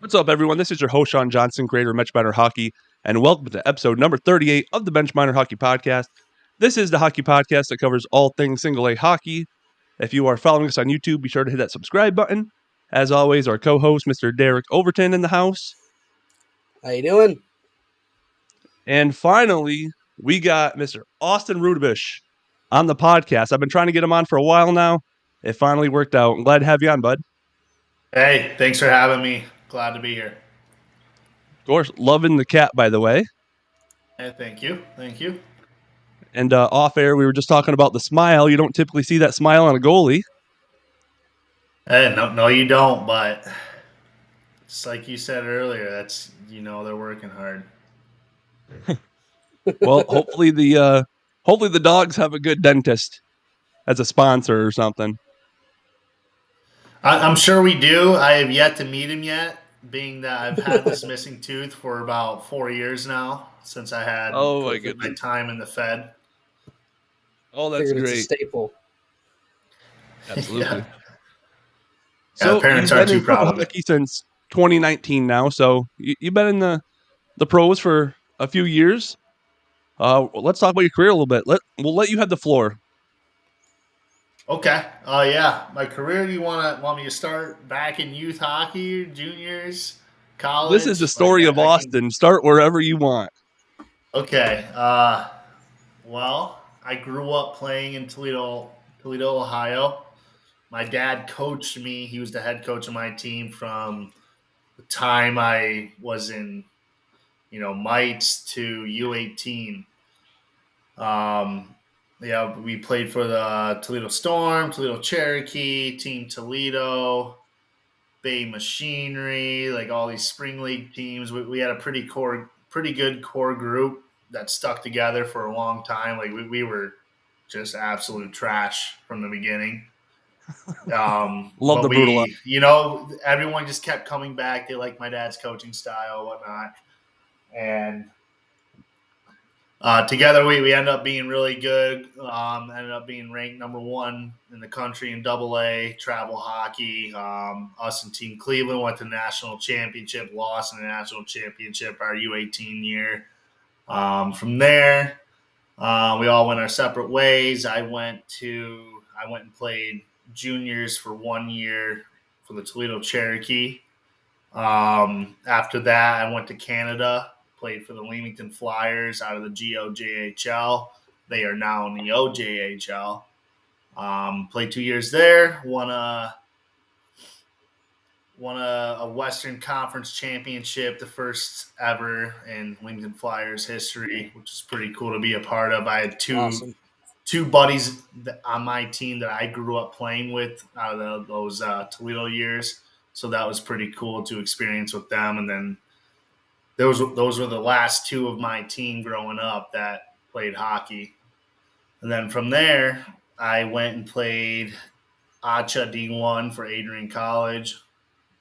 What's up, everyone? This is your host, Sean Johnson, creator of Bench Minor Hockey, and welcome to episode number 38 of the Bench Minor Hockey Podcast. This is the hockey podcast that covers all things single-A hockey. If you are following us on YouTube, be sure to hit that subscribe button. As always, our co-host, Mr. Derek Overton, in the house. How you doing? And finally, we got Mr. Austyn Roudebush on the podcast. I've been trying to get him on for a while now. It finally worked out. I'm glad to have you on, bud. Hey, thanks for having me. Glad to be here. Of course, loving the cat, by the way. Hey, thank you. Thank you. And off air, we were just talking about the smile. You don't typically see that smile on a goalie. Hey, no, you don't. But it's like you said earlier. That's they're working hard. Well, hopefully the DAWGs have a good dentist as a sponsor or something. I'm sure we do. I have yet to meet him yet, being that I've had this missing tooth for about 4 years now since I had my time in the Fed. Oh, that's great. It's a staple. Absolutely. Yeah. So parents you've aren't been too in pro proud of hockey since 2019 now. So you've been in the pros for a few years. Let's talk about your career a little bit. We'll let you have the floor. Okay. Yeah. My career. Do you want me to start back in youth hockey, juniors, college? This is the story of Austyn. Start wherever you want. Okay. Well, I grew up playing in Toledo, Ohio. My dad coached me. He was the head coach of my team from the time I was in, mites to U18. We played for the Toledo Storm, Toledo Cherokee, Team Toledo, Bay Machinery, like all these spring league teams. We had a pretty good core group that stuck together for a long time. Like we were just absolute trash from the beginning. Love the brutal. Everyone just kept coming back. They liked my dad's coaching style, whatnot, and together we ended up being really good. Ended up being ranked number 1 in the country in AA travel hockey. Us and Team Cleveland went to the national championship, lost in the national championship our U18 year. From there, we all went our separate ways. I went and played juniors for 1 year for the Toledo Cherokee. After that, I went to Canada, played for the Leamington Flyers out of the GOJHL. They are now in the OJHL. Played 2 years there, won a Western Conference championship, the first ever in Leamington Flyers history, which is pretty cool to be a part of. I had two buddies on my team that I grew up playing with out of those Toledo years. So that was pretty cool to experience with them. And then those were the last 2 of my team growing up that played hockey. And then from there, I went and played ACHA D1 for Adrian College.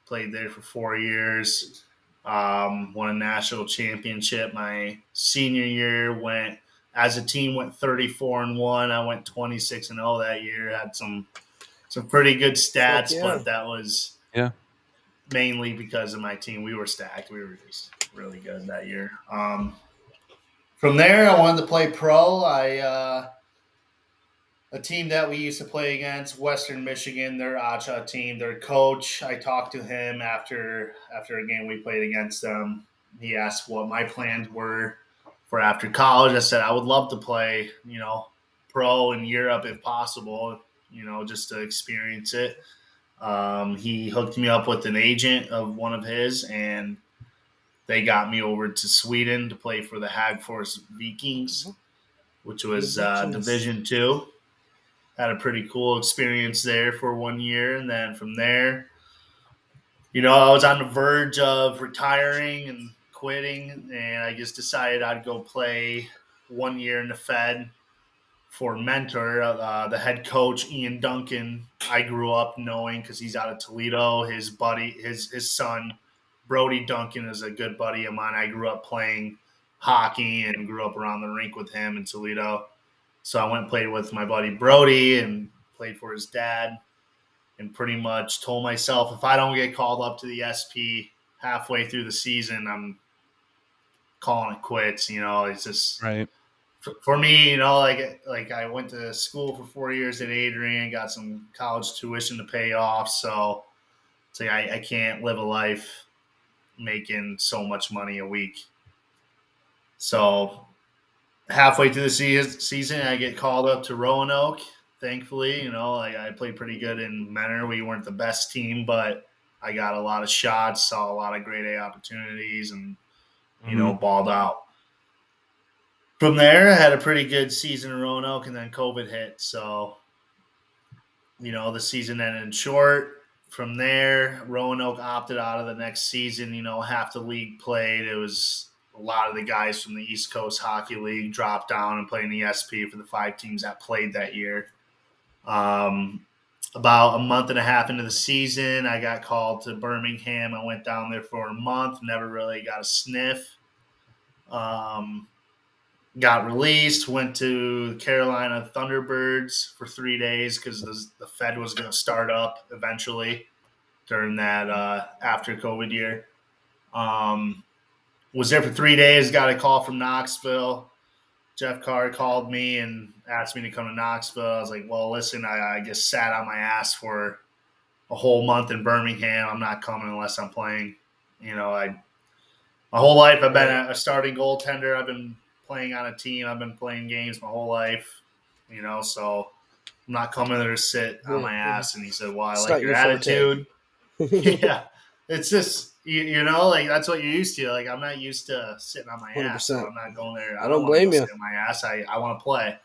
Played there for 4 years. Won a national championship. My senior year went 34-1. I went 26-0 that year. Had some pretty good stats, but that was mainly because of my team. We were stacked. We were just really good that year. From there, I wanted to play pro. A team that we used to play against, Western Michigan, their ACHA team, their coach, I talked to him after a game we played against them. He asked what my plans were for after college. I said I would love to play, pro in Europe if possible, just to experience it. He hooked me up with an agent of one of his, and they got me over to Sweden to play for the Hagfors Vikings, which was Division II. Had a pretty cool experience there for 1 year. And then from there, I was on the verge of retiring and quitting, and I just decided I'd go play 1 year in the Fed for mentor, the head coach, Ian Duncan. I grew up knowing because he's out of Toledo. His buddy, his son, Brody Duncan, is a good buddy of mine. I grew up playing hockey and grew up around the rink with him in Toledo. So I went and played with my buddy Brody and played for his dad, and pretty much told myself if I don't get called up to the SP, halfway through the season, I'm calling it quits. It's just Right. for me. Like I went to school for 4 years at Adrian, got some college tuition to pay off, so it's like I can't live a life making so much money a week. So halfway through the season, I get called up to Roanoke. Thankfully, like I played pretty good in Menor. We weren't the best team, but I got a lot of shots, saw a lot of grade A opportunities, and Mhm. balled out. From there, I had a pretty good season in Roanoke, and then COVID hit. So, the season ended short. From there, Roanoke opted out of the next season. Half the league played. It was a lot of the guys from the East Coast Hockey League dropped down and played in the SP for the 5 teams that played that year. About a month and a half into the season, I got called to Birmingham. I went down there for a month, never really got a sniff. Um, got released, went to Carolina Thunderbirds for 3 days because the Fed was going to start up eventually during that after COVID year. Was there for 3 days, got a call from Knoxville. Jeff Carr called me and asked me to come to Knoxville. I was like, well, listen, I just sat on my ass for a whole month in Birmingham. I'm not coming unless I'm playing. My whole life I've been a starting goaltender. I've been playing on a team. I've been playing games my whole life. So I'm not coming there to sit on my ass. And he said, well, I It's like not your your forte. attitude. Yeah. It's just, like that's what you're used to. Like I'm not used to sitting on my ass. So 100%. I'm not going there. I I don't don't want to go blame you. sit on my ass. I want to play.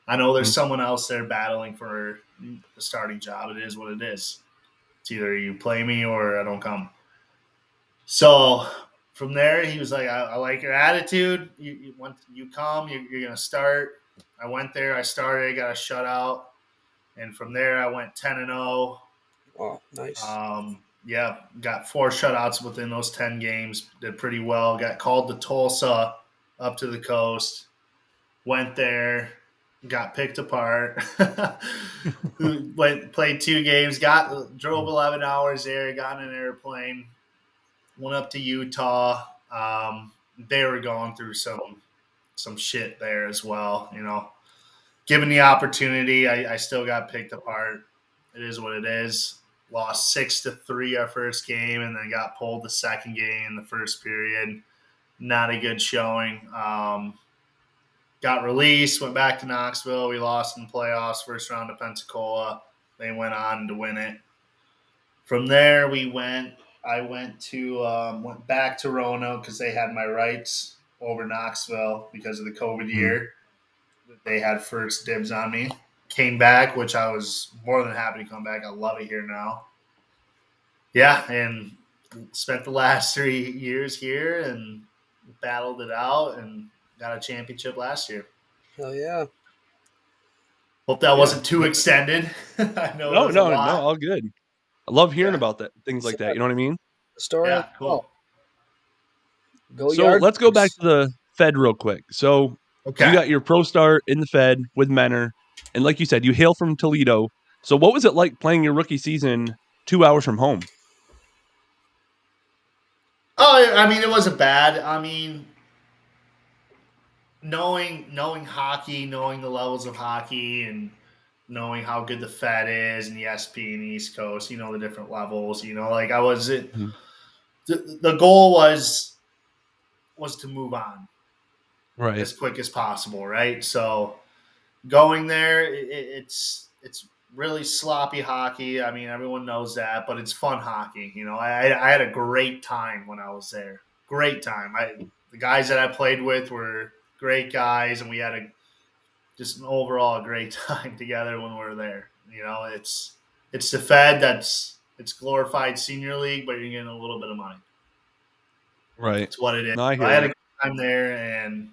I know there's Mhm. someone else there battling for the starting job. It is what it is. It's either you play me or I don't come. So from there, he was like, I like your attitude. When you come, you're going to start. I went there. I started, got a shutout. And from there, I went 10-0. Oh, nice. Yeah, got 4 shutouts within those 10 games. Did pretty well. Got called to Tulsa up to the coast. Went there, got picked apart. Played 2 games. Drove 11 hours there. Got in an airplane. Went up to Utah. They were going through some shit there as well. Given the opportunity, I still got picked apart. It is what it is. Lost 6-3 our first game, and then got pulled the second game in the first period. Not a good showing. Got released, went back to Knoxville. We lost in the playoffs, first round to Pensacola. They went on to win it. From there, I went back to Roanoke because they had my rights over Knoxville because of the COVID Mhm. year. They had first dibs on me. Came back, which I was more than happy to come back. I love it here now. Yeah, and spent the last 3 years here and battled it out and got a championship last year. Hell yeah. Hope that Yeah. wasn't too extended. I know it No, was a no, no, lot. all good. I love hearing Yeah, about that things So like that, you know what I mean? the story of yeah, oh, cool. go So, let's go back Yardbirds. to the Fed real quick. So, you Okay. got your pro start in the Fed with Menor, and like you said, you hail from Toledo. So, what was it like playing your rookie season 2 hours from home? Oh, I mean, it wasn't bad. I mean, knowing hockey, knowing the levels of hockey, and knowing how good the Fed is and the SP and the East Coast, the different levels. Like I was it. Mhm. The goal was to move on Right, as quick as possible, right? So going there, it's really sloppy hockey. I mean, everyone knows that, but it's fun hockey. I had a great time when I was there. Great time. The guys that I played with were great guys, and we had just an overall great time together when we were there. It's the Fed it's glorified senior league, but you're getting a little bit of money. right. It's what it is. No, I So I hear had you. a good time there, and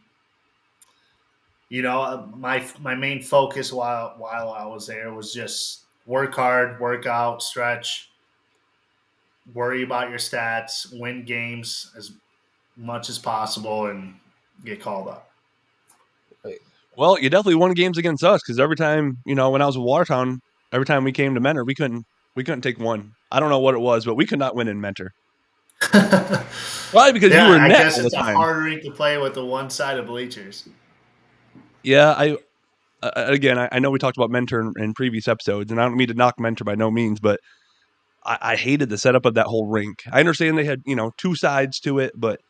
my main focus while I was there was just work hard, work out, stretch, worry about your stats, win games as much as possible, and get called up. Right. Well, you definitely won games against us because every time, when I was in Watertown, every time we came to Mentor, we couldn't take one. I don't know what it was, but we could not win in Mentor. Probably because you were in I net guess all the it's a time. hard rink to play with the one side of bleachers. Yeah, I know we talked about Mentor in previous episodes, and I don't mean to knock Mentor by no means, but I hated the setup of that whole rink. I understand they had, two sides to it, but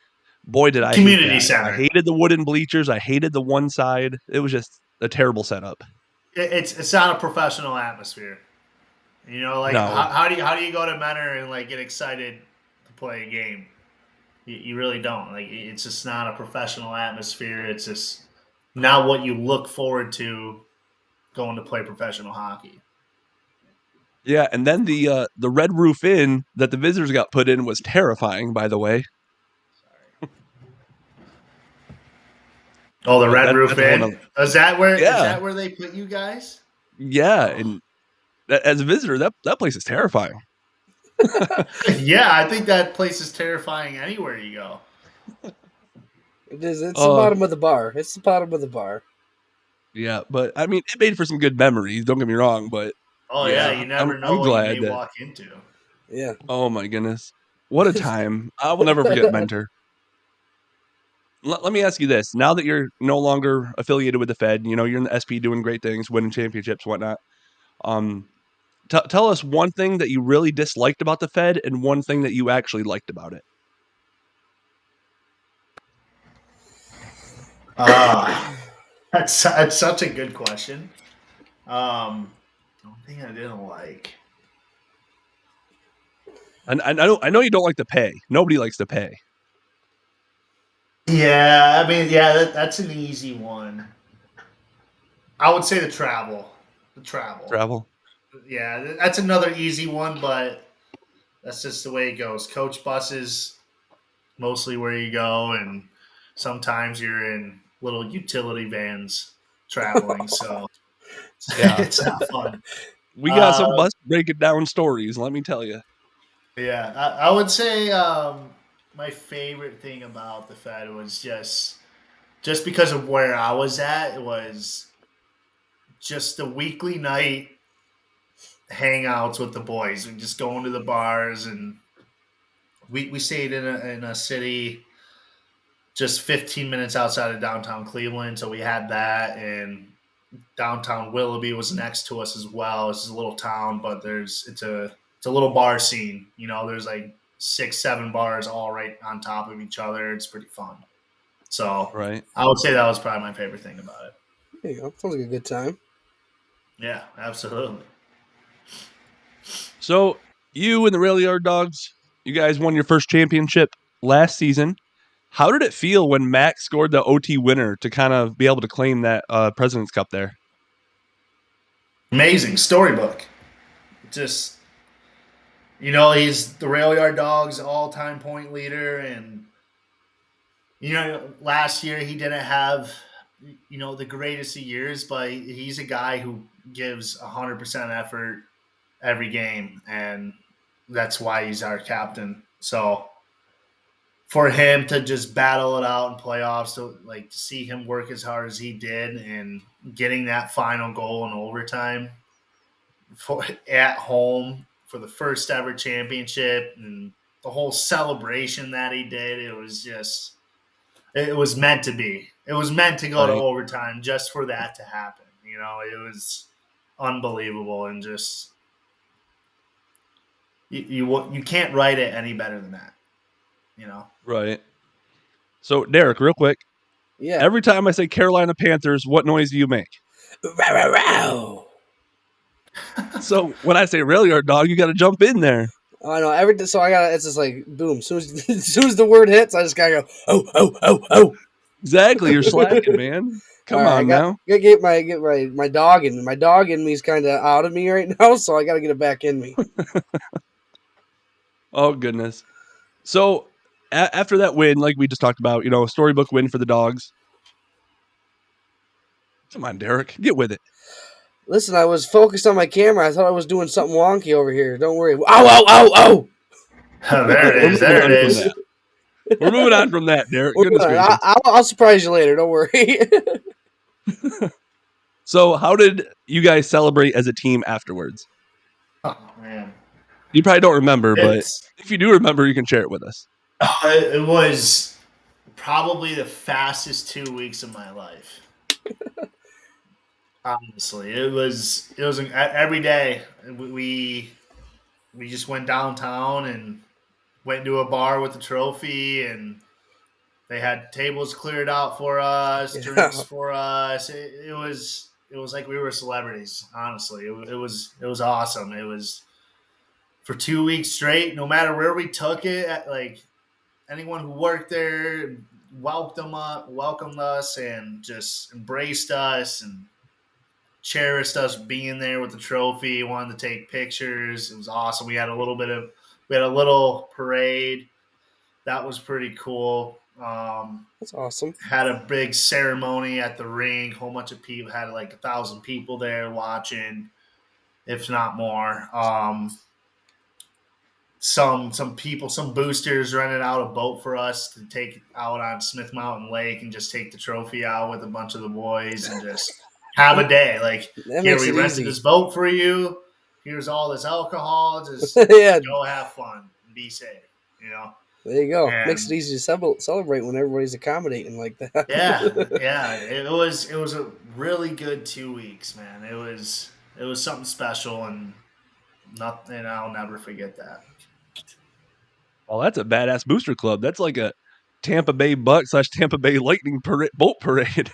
boy, did I hate Community that. I center. hated the wooden bleachers. I hated the one side. It was just a terrible setup. It's not a professional atmosphere. Like No. how do you go to Menor and like get excited to play a game? You really don't. Like it's just not a professional atmosphere. It's just not what you look forward to going to play professional hockey. Yeah, and then the Red Roof Inn that the visitors got put in was terrifying, by the way. Oh, the But Red Roof that's a whole Inn. nother. Is Yeah, that where they put you guys? yeah, Oh. and as a visitor, that place is terrifying. Yeah, I think that place is terrifying anywhere you go. It is. It's the Oh, bottom of the bar. It's the bottom of the bar. yeah, but I mean, it made for some good memories. Don't get me wrong, but Oh yeah, yeah, you I'm never know I'm what you glad may that. walk into. Yeah. Oh my goodness, what a time! I will never forget Mentor. Let me ask you this: now that you're no longer affiliated with the Fed, you're in the SP doing great things, winning championships, whatnot. Um, tell us one thing that you really disliked about the Fed, and one thing that you actually liked about it. That's such a good question. One thing I didn't like. And I know you don't like to pay. Nobody likes to pay. Yeah, I mean, yeah, that's an easy one. I would say the travel. The travel. Travel, Yeah, that's another easy one, but that's just the way it goes. Coach buses, mostly where you go, and sometimes you're in little utility vans traveling, so yeah. it's not fun. We got Uh, some bus breaking down stories. Let me tell you. yeah, I would say my favorite thing about the Fed was just because of where I was at. It was just the weekly night hangouts with the boys and just going to the bars, and we stayed in a city just 15 minutes outside of downtown Cleveland, so we had that. And downtown Willoughby was next to us as well. It's just a little town, but it's a little bar scene. There's like 6, 7 bars all right on top of each other. It's pretty fun. So Right. I would say that was probably my favorite thing about it. There you go. Sounds like a good time. Yeah, absolutely. So you and the Rail Yard Dogs, you guys won your first championship last season. How did it feel when Max scored the OT winner to kind of be able to claim that President's Cup there? Amazing storybook. Just he's the Rail Yard Dogs all-time point leader, and last year he didn't have the greatest of years, but he's a guy who gives 100% effort every game, and that's why he's our captain. So for him to just battle it out in playoffs, to see him work as hard as he did and getting that final goal in overtime at home for the first ever championship, and the whole celebration that he did, it was meant to be. It was meant to go to Right. overtime just for that to happen. It was unbelievable, and just you can't write it any better than that. Right. So Derek, real quick, Yeah. every time I say Carolina Panthers, what noise do you make? Row, row, row. So when I say Rail Yard Dog, you got to jump in there. Oh, I know. So I got. It's just like boom. As soon as the word hits, I just gotta go. Oh, oh, oh, oh. Exactly. You're slacking, man. All Come right, on now. gotta get my dog in. My dog in me's kind of out of me right now, so I gotta get it back in me. Oh, goodness. So after that win, like we just talked about, a storybook win for the Dogs. Come on, Derek. Get with it. Listen, I was focused on my camera. I thought I was doing something wonky over here. Don't worry. Ow, ow, ow, ow. There it We're is. moving There it on from is. that. We're moving on from that, Derek. Goodness gracious. I'll surprise you later. Don't worry. So how did you guys celebrate as a team afterwards? Oh man. You probably don't remember, but It's if you do remember, you can share it with us. it was probably the fastest 2 weeks of my life. Honestly, it was every day. We just went downtown and went to a bar with the trophy, and they had tables cleared out for us, drinks Yeah, for us. It was like we were celebrities. Honestly, it was awesome. It was for 2 weeks straight. No matter where we took it, like anyone who worked there welcomed us, and just embraced us and cherished us being there with the trophy. Wanted to take pictures. It was awesome. We had a little parade. That was pretty cool. that's awesome. Had a big ceremony at the rink. Whole bunch of people, had like 1,000 people there watching, if not more. Some boosters rented out a boat for us to take out on Smith Mountain Lake and just take the trophy out with a bunch of the boys and just have a day. Like, That here, makes we it rented easy. this boat for you. Here's all this alcohol. Just Yeah, go have fun and be safe, you know? there you go. Makes it And easy to celebrate when everybody's accommodating like yeah, that. yeah, it was a really good 2 weeks, man. It was something special, and nothing. I'll never forget that. Oh, that's a badass booster club. That's like a Tampa Bay Bucks / Tampa Bay Lightning boat parade.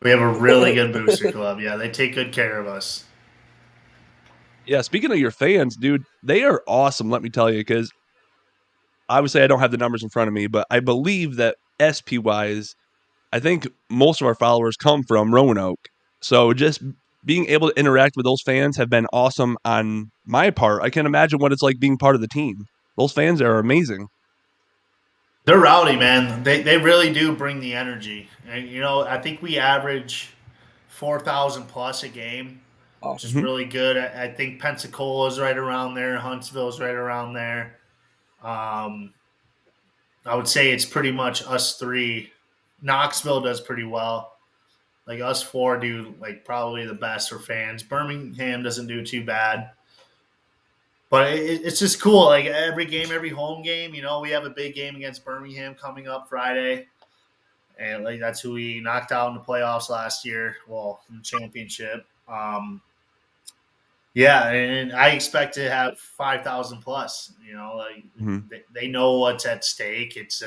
We have a really good booster club. Yeah, they take good care of us. Yeah, speaking of your fans, dude, they are awesome, let me tell you, because obviously I don't have the numbers in front of me, but I believe that SP wise, I think most of our followers come from Roanoke. So just being able to interact with those fans have been awesome on my part. I can imagine what it's like being part of the team. Those fans are amazing. They're rowdy, man. They really do bring the energy. And I think we average 4,000 plus a game, which is Awesome. Mhm. really good. I think Pensacola's right around there. Huntsville's right around there. Um, I would say it's pretty much us three. Knoxville does pretty well. Like, us four do like probably the best for fans. Birmingham doesn't do too bad, but it's just cool. Like, every game, every home game. We have a big game against Birmingham coming up Friday, and like that's who we knocked out in the playoffs last year. Well, in the championship. Yeah, and I expect to have 5,000 plus. Like, Mhm. they know what's at stake. It's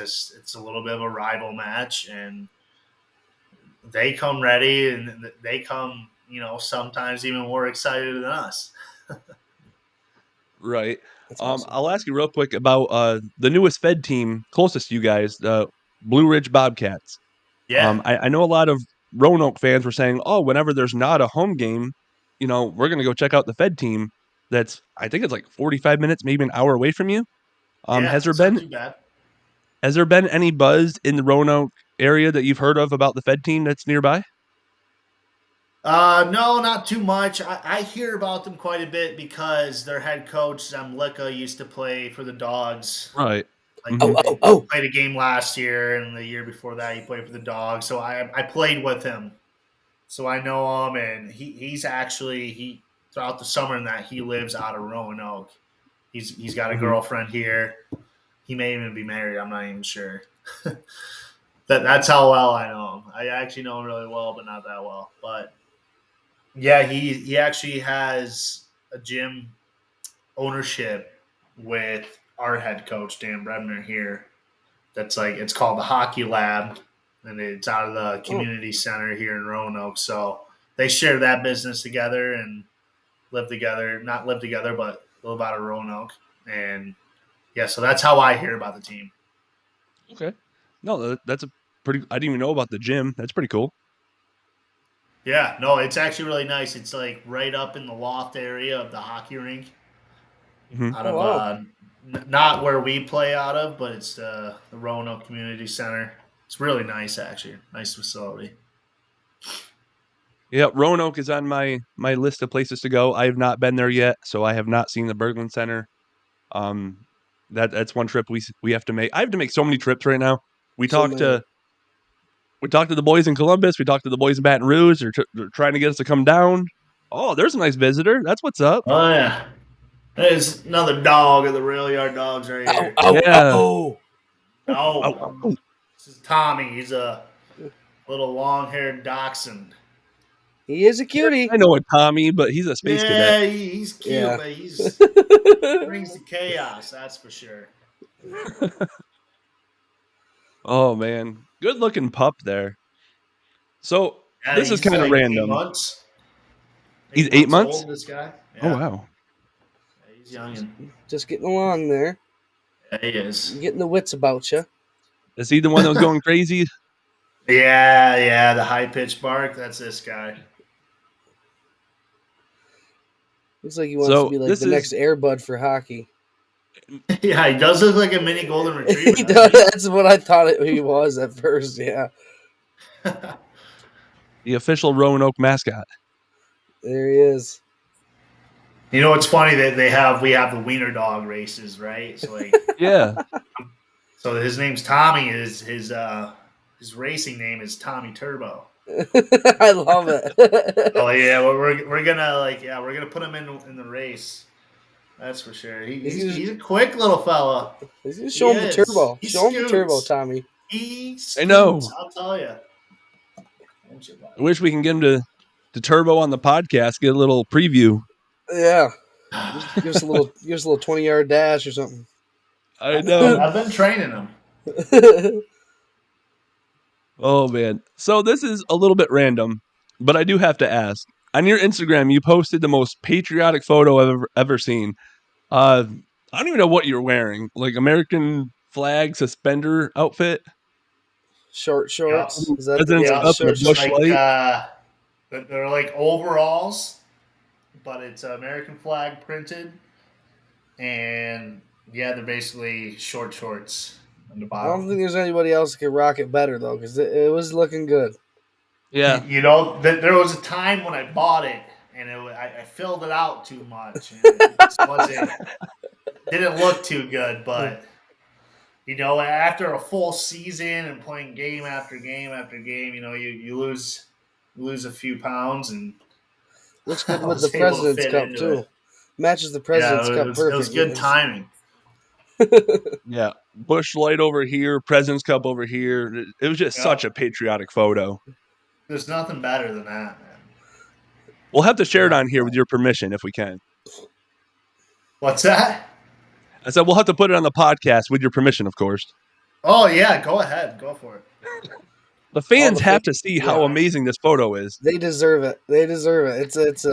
a little bit of a rival match, and they come ready, and they come, sometimes even more excited than us. Right. That's awesome. I'll ask you real quick about the newest Fed team closest to you guys, the Blue Ridge Bobcats. Yeah, I know a lot of Roanoke fans were saying, "Oh, whenever there's not a home game, we're gonna go check out the Fed team." That's I think it's like 45 minutes, maybe an hour away from you. Um, yeah, has there it's not been too bad. has there been any buzz in the Roanoke area that you've heard of about the Fed team that's nearby? No, not too much. I hear about them quite a bit because their head coach Zamlicka used to play for the Dogs. Right. Like, Oh, Mhm. oh, he oh. played a game last year, and the year before that, he played for the Dogs. So I played with him, so I know him, and he's actually he throughout the summer and that he lives out of Roanoke. He's got a Mhm. girlfriend here. He may even be married. I'm not even sure. That's how well I know him. I actually know him really well, but not that well. But yeah, he actually has a gym ownership with our head coach Dan Brebner here. That's like, it's called the Hockey Lab, and it's out of the Oh, community center here in Roanoke. So they share that business together and live together. Not live together, but live out of Roanoke. And yeah, so that's how I hear about the team. Okay. No, that's a pretty. I didn't even know about the gym. That's pretty cool. Yeah, no, it's actually really nice. It's like right up in the loft area of the hockey rink, Mhm. out oh of wow. not where we play out of, but it's the Roanoke Community Center. It's really nice, actually. Nice facility. Yeah, Roanoke is on my list of places to go. I have not been there yet, so I have not seen the Berglund Center. Um, that's one trip we have to make. I have to make so many trips right now. We So talked many. to we talked to the boys in Columbus. We talked to the boys in Baton Rouge. They're trying to get us to come down. Oh, there's a nice visitor. That's what's up. Oh yeah, There's another dog of the rail yard dogs right Ow, here. ow, Yeah. ow. No, Oh. this is Tommy. He's a little long-haired dachshund. He is a cutie. I know a Tommy, but he's a space cadet. Yeah, he's cute, Yeah. but he's brings the chaos. That's for sure. Oh man, good looking pup there. So Yeah, this is he's kind of like eight random. months. He's 8 months 8 months. old. This guy. Oh Yeah, wow. he's young. Just getting along there. Yeah, he is. Getting the wits about you. Is he the one that was going crazy? Yeah, the high pitched bark. That's this guy. Looks like he wants to So be like this the next is Airbud for hockey. Yeah, he does look like a mini golden retriever, He doesn't does. he? That's what I thought he was at first. Yeah, the official Roanoke mascot. there he is. You know what's funny that we have the wiener dog races, right? So Yeah. so his name's Tommy. His racing name is Tommy Turbo. I love Oh it. yeah, we're gonna we're gonna put him in the race. That's for sure. He's a quick little fella. He's gonna He show him the is. turbo. He Show him the turbo, scoots. Tommy. He I scoots. know. I'll tell you. I wish we can get him to Turbo on the podcast, get a little preview. Yeah, give us a little 20-yard dash or something. I know. I've been training him. Oh man. So this is a little bit random, but I do have to ask. On your Instagram, you posted the most patriotic photo I've ever seen. Uh I don't even know what you're wearing. Like American flag suspender outfit. Short Yeah, shorts. Is President's that yeah. the Cup and a short It's shorts? Bush like Light. they're like overalls, but it's American flag printed, and yeah, they're basically short shorts on the I don't bottom. think there's anybody else that could rock it better though, because it was looking good. Yeah. You know, there was a time when I bought it, and I filled it out too much, and it just wasn't didn't look too good. But you know, after a full season and playing game after game after game, you know, you lose a few pounds, and Looks I good with the was able to President's fit Cup into too. it. Matches the Yeah, President's Cup it was perfect. good timing. Yeah. Bush Light over here, President's Cup over here. It was just such Yep. a patriotic photo. There's nothing better than that, man. We'll have to share it on Nothing here with better. your permission if we can. What's that? I said we'll have to put it on the podcast with your permission, of course. Oh yeah, go ahead, go for it. The All fans the have fans, to see how yeah, amazing this photo is. they deserve it. They deserve it. It's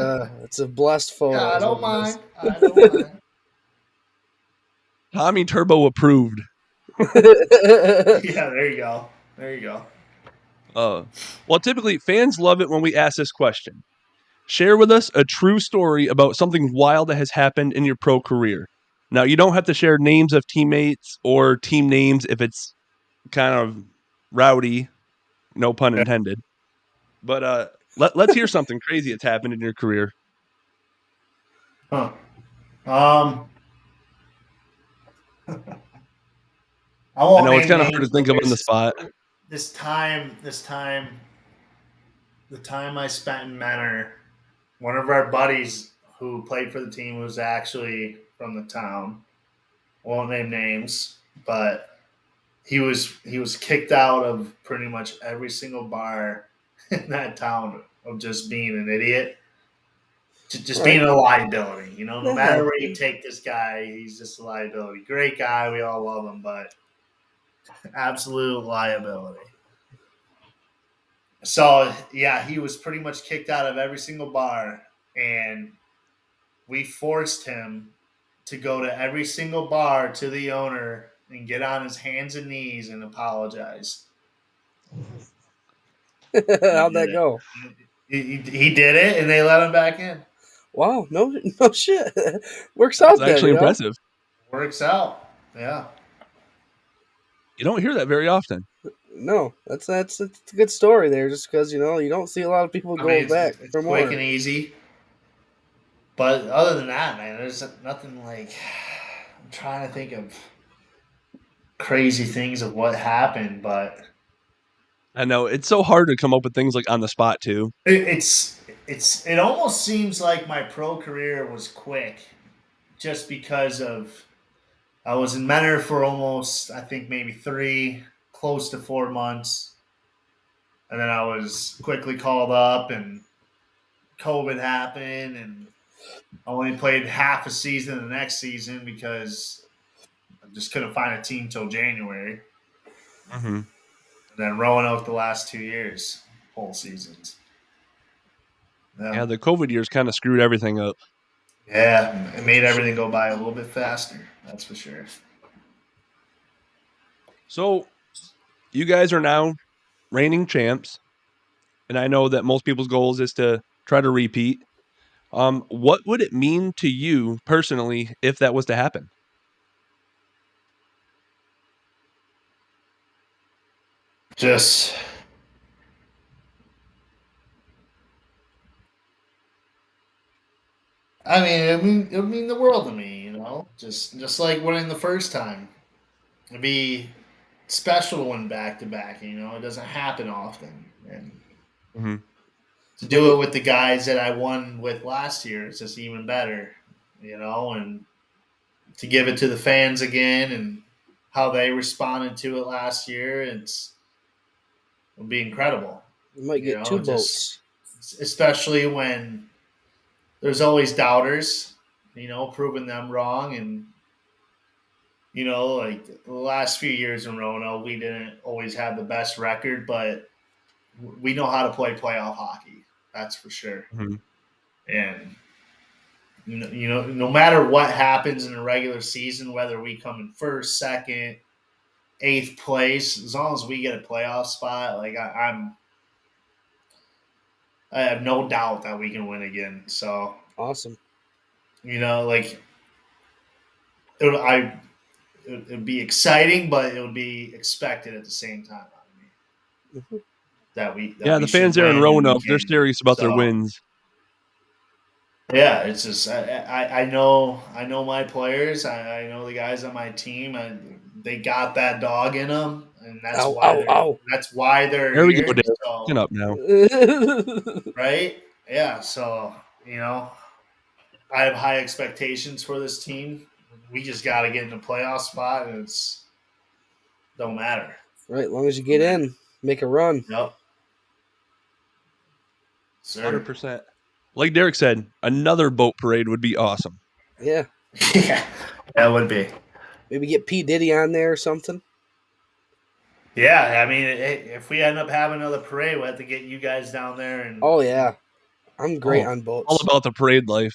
a blessed Yeah, photo. I Is don't what it mind. I don't mind. Tommy Turbo approved. is. Yeah, there you go. There you go. Well, typically fans love it when we ask this question. Share with us a true story about something wild that has happened in your pro career. Now, you don't have to share names of teammates or team names if it's kind of rowdy, no pun intended. But let's hear something crazy that's happened in your career. Huh. Um, I I won't know it's name kind of hard to names, but think of on the spot. this time, the time I spent in Menor, one of our buddies who played for the team was actually from the town. I won't name names, but he was kicked out of pretty much every single bar in that town of just being an idiot, just being Right. a liability. You know, no That matter where you happened. take this guy, he's just a liability. Great guy, we all love him, but absolute liability. So yeah, he was pretty much kicked out of every single bar, and we forced him to go to every single bar to the owner and get on his hands and knees and apologize. And he How'd did that it. go? He did it, and they let him back in. Wow, no shit. Works That's out then, actually you know. impressive. Works out. Yeah. You don't hear that very often. No, that's a good story there. Just because you don't see a lot of people I mean, going back it's for quick more. and easy. But other than that, man, there's nothing like. I'm trying to think of crazy things of what happened, but I know it's so hard to come up with things like on the spot too. it almost seems like my pro career was quick just because of I was in Menor for almost, I think, maybe close to 4 months. And then I was quickly called up, and COVID happened, and I only played half a season the next season because I just couldn't find a team till January. Mm-hmm. And then Roanoke the last 2 years, whole seasons. Yeah, the COVID years kind of screwed everything up. Yeah, it made For everything sure. go by a little bit faster. That's for sure. So you guys are now reigning champs, and I know that most people's goals is to try to repeat. What would it mean to you personally if that was to happen? Just, it would mean the world to me. Just like winning the first time. It'd be special to win back to back. It doesn't happen often, and Mm-hmm. to When do you it with the guys that I won with last year, it's just even better. And to give it to the fans again and how they responded to it last year, it'll be incredible. you might get two Just boats. especially when there's always doubters, proving them wrong. And, like the last few years in Roanoke, we didn't always have the best record, but we know how to play playoff hockey. That's for sure. Mm-hmm. And, no matter what happens in a regular season, whether we come in first, second, eighth place, as long as we get a playoff spot, like I have no doubt that we can win again. So, Awesome. like it would be exciting, but it would be expected at the same time out of me Mhm. that Yeah, we the fans should there in win and we Roanoke, they're can. serious about their So wins. yeah, it's just I know my players. I know the guys on my team. They got that dog in them, and Ow, ow, ow. that's why they're There we go, here. Derek. So Picking up now. right, yeah. So I have high expectations for this team. We just got to get in the playoff spot, and it's don't matter. Right, as long as you get in, make a run. Yep, sir. 100%. Like Derek said, another boat parade would be awesome. Yeah. Yeah, that would be. Maybe get P. Diddy on there or something. Yeah, if we end up having another parade, we'll have to get you guys down there and. Oh, yeah. I'm great Oh, on all boats. about the parade life.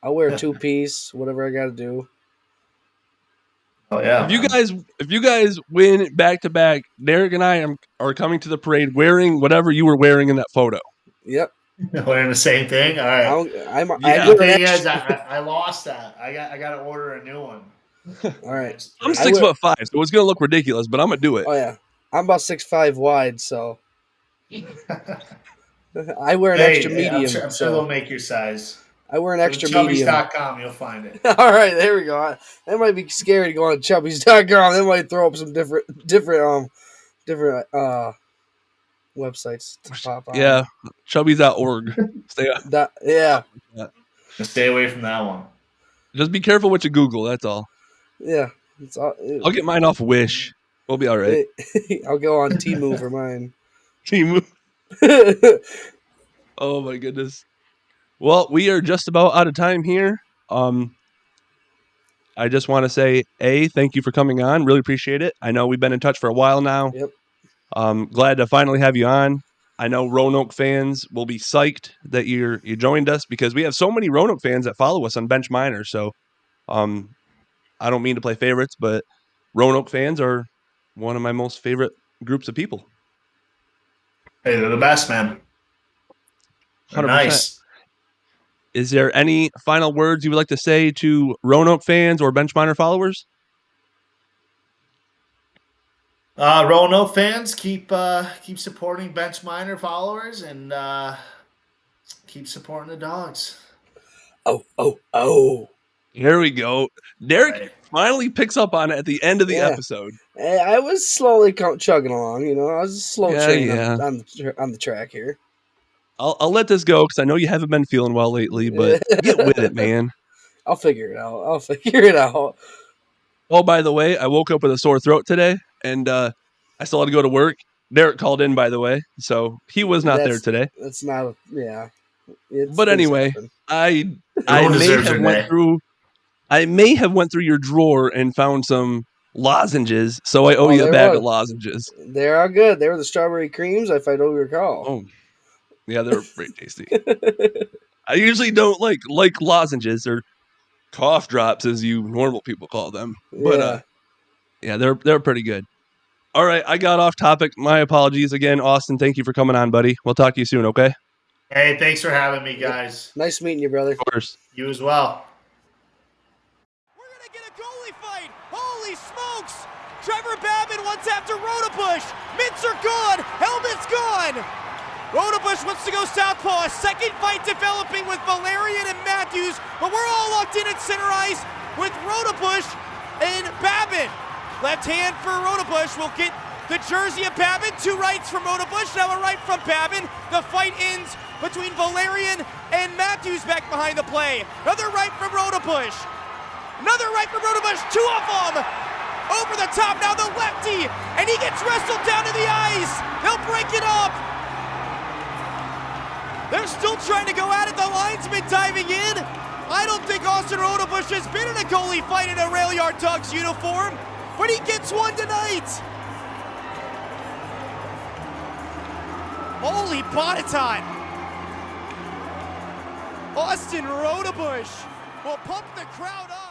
I'll wear a two-piece, whatever I got to do. Oh yeah, man. If you guys win back to back, Derek and I are coming to the parade wearing whatever you were wearing in that photo. Yep. Wearing the same thing. All right. I'd Yeah. The wear an thing is, extra. I lost that. I got to order a new one All for right. next I'm I parade. 6'5", wear. so it's gonna look ridiculous, but I'm gonna do it. Oh yeah. I'm about 6'5" wide, so I wear an extra Hey, medium. I'm sure So they'll make your size. I wear an Go to extra medium. chubbies.com, you'll find it. All right, there we go. That might be scary to go on chubbies.com. They might throw up some different websites to pop Yeah, on. chubbies.org. Stay on. Yeah, Just stay away from that one. Just be careful what you Google. That's all. yeah. It's all, I'll get mine off Wish. We'll be all right. I'll go on Temu for mine. Team. Oh my goodness. Well, we are just about out of time here. I just want to say, thank you for coming on. Really appreciate it. I know we've been in touch for a while now. Yep. Glad to finally have you on. I know Roanoke fans will be psyched that you joined us because we have so many Roanoke fans that follow us on Bench Minor. So, I don't mean to play favorites, but Roanoke fans are one of my most favorite groups of people. Hey, they're the best, man. They're 100%. nice. Is there any final words you would like to say to Roanoke fans or Bench Minor followers? Roanoke fans, keep supporting Bench Minor followers and keep supporting the dogs. Oh. Here we go. Derek Right. finally picks up on it at the end of the Yeah. episode. I was slowly chugging along. I was a slow train Yeah. on the track here. I'll let this go because I know you haven't been feeling well lately, but get with it, man. I'll figure it out. Oh, by the way, I woke up with a sore throat today, and I still had to go to work. Derek called in, by the way, so he was not there today. That's not. Yeah. It's But anyway, happen. I Everyone may deserves have their went day. through your drawer and found some lozenges, so I owe you a there bag of was. lozenges. They are good. They were the strawberry creams, if I don't recall. Oh, yeah, they're very tasty. I usually don't like lozenges or cough drops, as you normal people call them, but Yeah. yeah, they're pretty good. All right, I got off topic. My apologies again, Austyn. Thank you for coming on, buddy. We'll talk to you soon. Okay? Hey, thanks for having me, Yep. guys. Nice meeting you, brother. Of course. You as well. We're going to get a goalie fight. Holy smokes. Trevor Babin wants after Roudebush. Mitts are gone. Helmet's gone. Roudebush wants to go southpaw. A second fight developing with Valerian and Matthews. But we're all locked in at center ice with Roudebush and Babin. Left hand for Roudebush will get the jersey of Babin. Two rights from Roudebush, now a right from Babin. The fight ends between Valerian and Matthews back behind the play. Another right from Roudebush. Another right from Roudebush, two of them. Over the top, now the lefty, and he gets wrestled down to the ice. They'll break it up. They're still trying to go at it, the linesman diving in. I don't think Austyn Roudebush has been in a goalie fight in a Rail Yard DAWG's uniform, but he gets one tonight. Holy Bonaton. Austyn Roudebush will pump the crowd up.